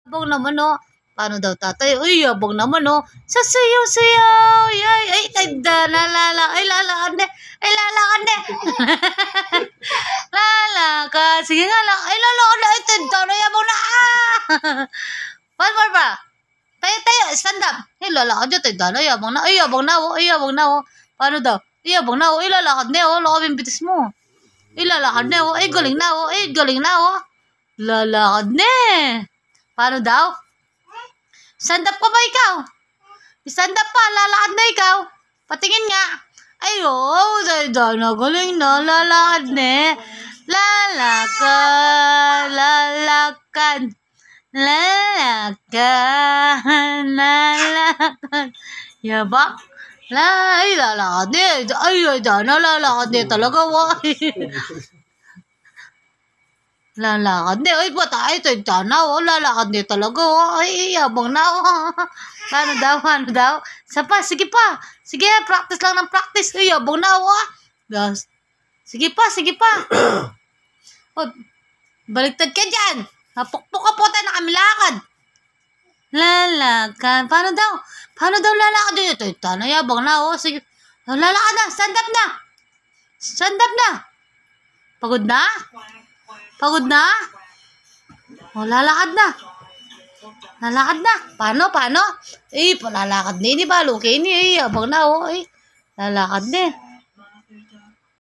Yabang naman, oh. Paano daw, tatay? Uy, yabang naman, oh. Sasayaw-sayaw. Ay, lalakad na. Ay, lalakad na. Lalakad. Sige nga lang. Ay, lalakad na. Ay, tanda, yabang na. One more pa. Tayo, stand up. Ay, lalakad na, tanda na, yabang na. Ay, yabang na, oh. Ay, yabang na, oh. Paano daw? Ay, yabang na, oh. Ay, lalakad na, oh. Lakad yung bitis mo. Ay, lalakad na, oh. Ay, galing na, oh. Ay, galing na, oh. Lalakad na. Paano daw? Stand up ka ba ikaw? Stand up pa, lalakad na ikaw. Patingin nga. Ay, oh, na galing na, lalakad na. Lalakad, lalakad. Lalakad, lalakad. Yabang? Ay, lalakad na. Ay, lalakad na talaga, wah. Lalakad na. Ay, bata, ito yung tanaw. Lalakad na talaga. Ay, yabang na. Paano daw? Sapa, sige pa. Sige, practice lang ng practice. Ay, yabang na. Sige pa. Baliktad ka dyan. Napukpok ka po tayo na kami lakad. Lalakad. Paano daw lalakad? Ito yung tanaw. Yabang na. Sige. Lalakad na. Stand up na. Pagod na? Lalakad na. Paano? Palalakad na. Hindi ba? Lukay niya. Abang na, lalakad na.